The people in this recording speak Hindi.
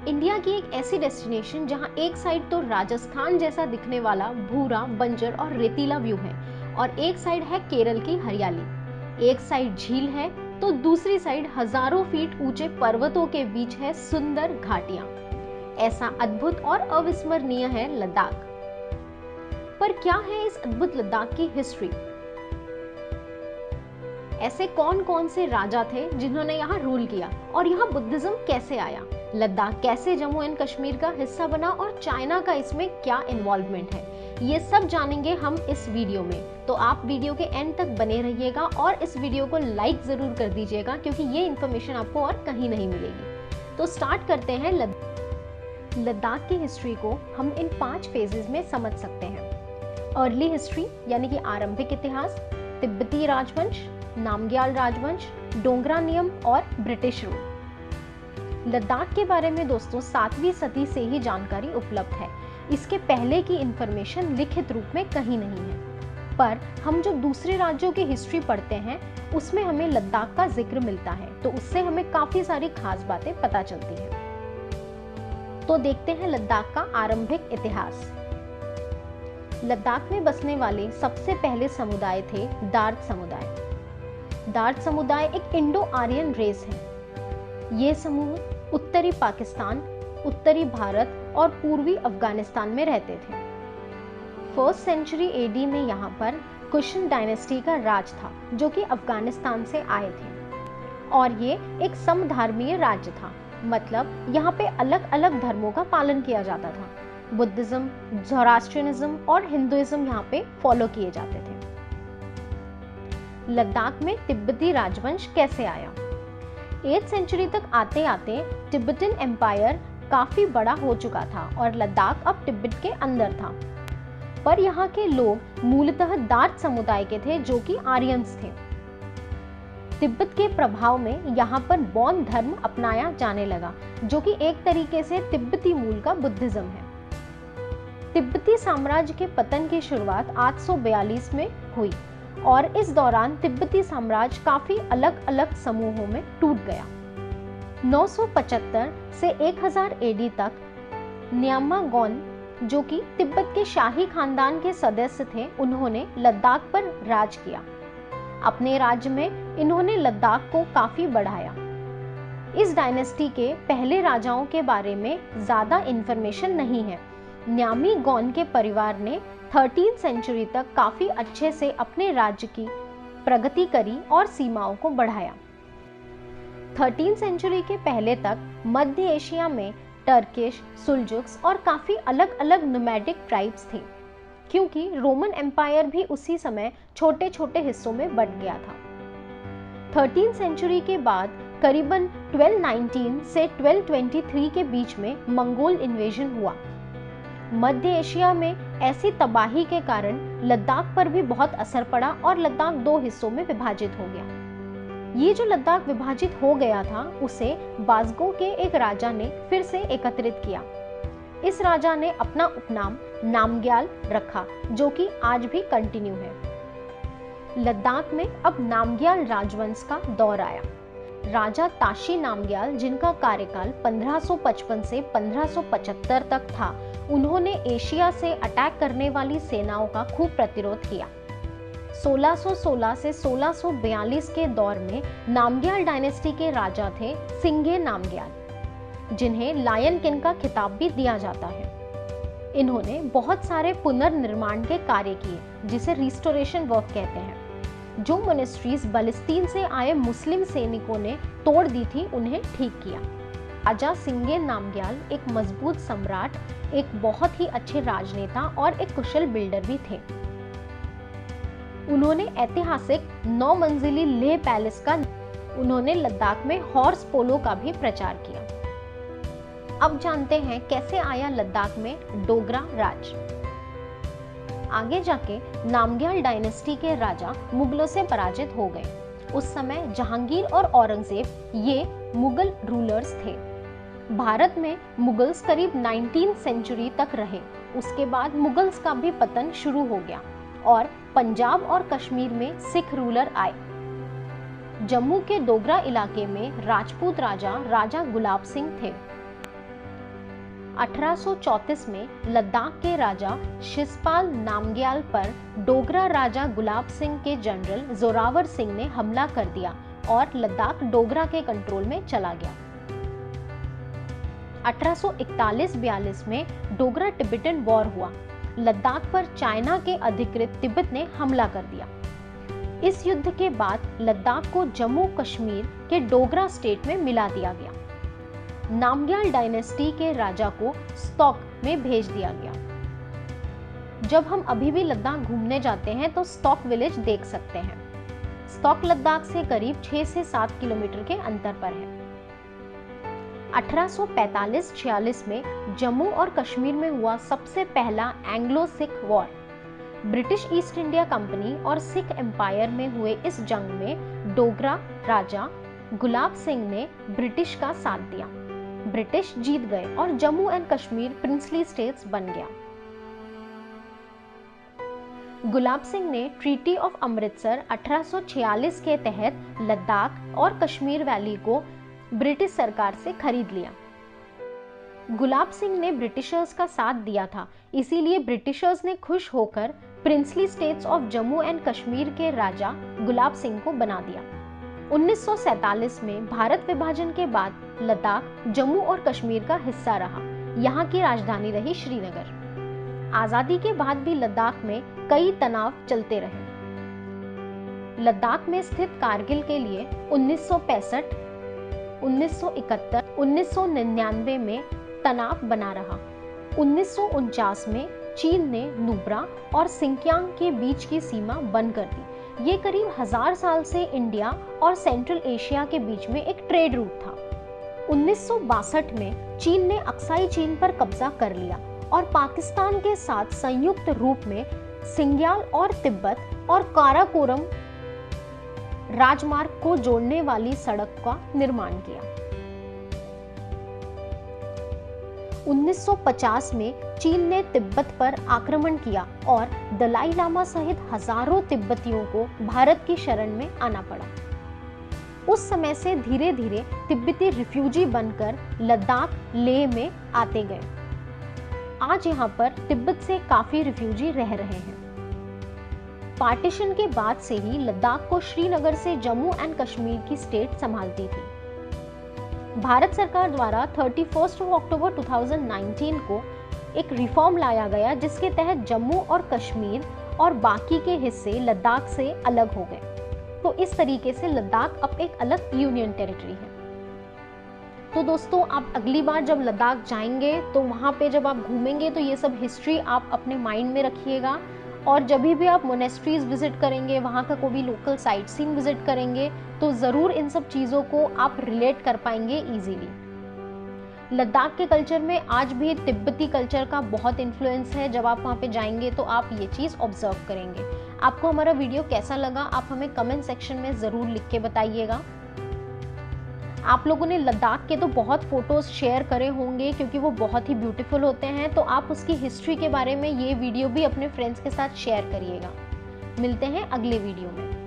इंडिया की एक ऐसी डेस्टिनेशन जहां एक साइड तो राजस्थान जैसा दिखने वाला भूरा, बंजर और रेतीला व्यू है और एक साइड है केरल की हरियाली। एक साइड झील है तो दूसरी साइड हजारों फीट ऊंचे पर्वतों के बीच है सुंदर घाटियां। ऐसा अद्भुत और अविस्मरणीय है लद्दाख। पर क्या है इस अद्भुत लद्दाख की हिस्ट्री? ऐसे कौन कौन से राजा थे जिन्होंने यहाँ रूल किया और यहाँ बुद्धिज्म कैसे आया? लद्दाख कैसे जम्मू एंड कश्मीर का हिस्सा बना और चाइना का इसमें क्या इन्वॉल्वमेंट है, ये सब जानेंगे हम इस वीडियो में। तो आप वीडियो के एंड तक बने रहिएगा और इस वीडियो को लाइक जरूर कर दीजिएगा क्योंकि ये इन्फॉर्मेशन आपको और कहीं नहीं मिलेगी। तो स्टार्ट करते हैं। लद्दाख की हिस्ट्री को हम इन 5 फेजेस में समझ सकते हैं। अर्ली हिस्ट्री यानी कि आरंभिक इतिहास, तिब्बती राजवंश, नामग्याल राजवंश, डोगरा नियम और ब्रिटिश रूल। लद्दाख के बारे में दोस्तों 7वीं सदी से ही जानकारी उपलब्ध है। इसके पहले की इंफॉर्मेशन लिखित रूप में कहीं नहीं है, पर हम जो दूसरे राज्यों की हिस्ट्री पढ़ते हैं उसमें हमें लद्दाख का जिक्र मिलता है, तो उससे हमें काफी सारी खास बातें पता चलती हैं। तो देखते हैं लद्दाख का आरंभिक इतिहास। लद्दाख में बसने वाले सबसे पहले समुदाय थे दार्द समुदाय। दार्द समुदाय एक इंडो आर्यन रेस है। ये समूह उत्तरी पाकिस्तान, उत्तरी भारत और पूर्वी अफगानिस्तान में रहते थे। 1st सेंचुरी एडी में यहाँ पर कुशन डायनेस्टी का राज था जो कि अफगानिस्तान से आए थे और ये एक समधर्मीय राज्य था, मतलब यहाँ पे अलग अलग धर्मों का पालन किया जाता था। बुद्धिज्म, ज़ोरास्ट्रियनिज्म और हिंदुइज्म यहाँ पे फॉलो किए जाते थे। लद्दाख में तिब्बती राजवंश कैसे आया? 8th सेंचुरी तक आते आते तिब्बतन एम्पायर काफी बड़ा हो चुका था और लद्दाख अब तिब्बत के अंदर था, पर यहाँ के लोग मूलतः दार्द समुदाय के थे जो कि आर्यंस थे। तिब्बत के प्रभाव में यहाँ पर बौद्ध धर्म अपनाया जाने लगा जो कि एक तरीके से तिब्बती मूल का बुद्धिज्म है। तिब्बती साम्राज्य के पतन की शुरुआत 842 में हुई और इस दौरान तिब्बती साम्राज्य काफी अलग अलग समूहों में टूट गया। 975 से 1000 एडी तक न्यामागोन जो कि तिब्बत के शाही खानदान के सदस्य थे, उन्होंने लद्दाख पर राज किया। अपने राज्य में इन्होंने लद्दाख को काफी बढ़ाया। इस डायनेस्टी के पहले राजाओं के बारे में ज्यादा इंफॉर्मेशन नहीं है। न्यामीगोन के परिवार ने 13th सेंचुरी तक काफी अच्छे से अपने राज्य की प्रगति करी और सीमाओं को बढ़ाया। 13th सेंचुरी के पहले तक मध्य एशिया में टर्किश, सुल्जुक्स और काफी अलग अलग नोमैडिक ट्राइब्स थे, क्योंकि रोमन एम्पायर भी उसी समय छोटे छोटे हिस्सों में बंट गया था। 13th सेंचुरी के बाद करीबन 1219 से 1223 के बीच में मंगोल इन्वेजन हुआ। मध्य एशिया में ऐसी तबाही के कारण लद्दाख पर भी बहुत असर पड़ा और लद्दाख 2 हिस्सों में विभाजित हो गया। ये जो लद्दाख विभाजित हो गया था उसे बाज़गो के एक राजा ने फिर से एकत्रित किया। इस राजा ने अपना उपनाम नामग्याल रखा जो कि आज भी कंटिन्यू है। लद्दाख में अब नामग्याल राजवंश का दौर आया। राजा ताशी नामग्याल, जिनका कार्यकाल 1555 से 1575 तक था, उन्होंने एशिया से अटैक करने वाली सेनाओं का खूब प्रतिरोध किया। 1616 से 1642 के दौर में नामग्याल डायनेस्टी के राजा थे सिंगे नामग्याल, जिन्हें लायन किंग का खिताब भी दिया जाता है। इन्होंने बहुत सारे पुनर्निर्माण के कार्य किए जिसे रिस्टोरेशन वर्क कहते हैं। जो मोनेस्ट्रीज बलिस्तीन से आए मुस्लिम सैनिकों ने तोड़ दी थी उन्हें ठीक किया। राजा सिंगे नामग्याल एक मजबूत सम्राट, एक बहुत ही अच्छे राजनेता और एक कुशल बिल्डर भी थे। उन्होंने ऐतिहासिक 9 मंजिली लेह पैलेस का उन्होंने लद्दाख में हॉर्स पोलो का भी प्रचार किया। अब जानते हैं कैसे आया लद्दाख में डोगरा राज। आगे जाके नामग्याल डायनेस्टी के राजा मुगलों से पराजित हो गए। उस समय जहांगीर और औरंगजेब ये मुगल रूलर्स थे। भारत में मुगल्स करीब 19th सेंचुरी तक रहे। उसके बाद मुगल्स का भी पतन शुरू हो गया और पंजाब और कश्मीर में सिख रूलर आए। जम्मू के डोगरा इलाके में राजपूत राजा गुलाब सिंह थे। 1834 में लद्दाख के राजा शिषपाल नामग्याल पर डोगरा राजा गुलाब सिंह के जनरल जोरावर सिंह ने हमला कर दिया और लद्दाख डोगरा के कंट्रोल में चला गया। 1841-42 में डोगरा टिबेटन वॉर हुआ। लद्दाख पर चाइना के अधिकृत तिब्बत ने हमला कर दिया। इस युद्ध के बाद लद्दाख को जम्मू कश्मीर के डोगरा स्टेट में मिला दिया गया। नामग्याल डायनेस्टी के राजा को स्टॉक में भेज दिया गया। जब हम अभी भी लद्दाख घूमने जाते हैं तो स्टॉक विलेज देख सकते हैं। स्टॉक लद्दाख से करीब 6 से 7 किलोमीटर के अंतर पर है। 1845-46 में जम्मू और कश्मीर में हुआ सबसे पहला Anglo Sikh war. British east India company और सिख एम्पायर में हुए इस जंग में डोगरा राजा गुलाब सिंह ने ब्रिटिश का साथ दिया। ब्रिटिश जीत गए और Jammu and Kashmir princely states बन गया। गुलाब सिंह ने ट्रीटी ऑफ अमृतसर 1846 के तहत लद्दाख और कश्मीर वैली को ब्रिटिश सरकार से खरीद लिया। गुलाब सिंह ने ब्रिटिशर्स का साथ दिया था, इसीलिए ब्रिटिशर्स ने खुश होकर princely states of Jammu and Kashmir के राजा गुलाब सिंह को बना दिया। 1947 में भारत विभाजन के बाद लद्दाख जम्मू और कश्मीर का हिस्सा रहा। यहाँ की राजधानी रही श्रीनगर। आजादी के बाद भी लद्दाख में कई तनाव चलते रहे। लद्दाख में स्थित कारगिल के लिए 1965, 1971, 1999 में तनाव बना रहा। 1949 में चीन ने नुब्रा और सिंकियांग के बीच की सीमा बंद कर दी। ये करीब 1000 साल से इंडिया और सेंट्रल एशिया के बीच में एक ट्रेड रूट था। 1962 में चीन ने अक्साई चीन पर कब्जा कर लिया और पाकिस्तान के साथ संयुक्त रूप में सिंग्याल और तिब्बत और काराकोरम राजमार्ग को जोड़ने वाली सड़क का निर्माण किया। 1950 में चीन ने तिब्बत पर आक्रमण किया और दलाई लामा सहित हजारों तिब्बतियों को भारत की शरण में आना पड़ा। उस समय से धीरे धीरे तिब्बती रिफ्यूजी बनकर लद्दाख लेह में आते गए। आज यहाँ पर तिब्बत से काफी रिफ्यूजी रह रहे हैं। पार्टीशन के बाद से ही लद्दाख को श्रीनगर से जम्मू एंड कश्मीर की स्टेट संभालती थी। भारत सरकार द्वारा 31 अक्टूबर 2019 को एक रिफॉर्म लाया गया जिसके तहत जम्मू और कश्मीर और बाकी के हिस्से लद्दाख से अलग हो गए। तो इस तरीके से लद्दाख अब एक अलग यूनियन टेरिटरी है। तो दोस्तों, आप अगली बार जब लद्दाख जाएंगे तो वहाँ पे जब आप घूमेंगे तो ये सब हिस्ट्री आप अपने माइंड में रखिएगा। और जब भी आप मोनेस्ट्रीज विजिट करेंगे, वहाँ का कोई भी लोकल साइट सीइंग विजिट करेंगे तो ज़रूर इन सब चीज़ों को आप रिलेट कर पाएंगे इजीली। लद्दाख के कल्चर में आज भी तिब्बती कल्चर का बहुत इन्फ्लुएंस है। जब आप वहाँ पे जाएंगे तो आप ये चीज़ ऑब्जर्व करेंगे। आपको हमारा वीडियो कैसा लगा आप हमें कमेंट सेक्शन में ज़रूर लिख के बताइएगा। आप लोगों ने लद्दाख के तो बहुत फोटोज़ शेयर करे होंगे क्योंकि वो बहुत ही ब्यूटीफुल होते हैं, तो आप उसकी हिस्ट्री के बारे में ये वीडियो भी अपने फ्रेंड्स के साथ शेयर करिएगा। मिलते हैं अगले वीडियो में।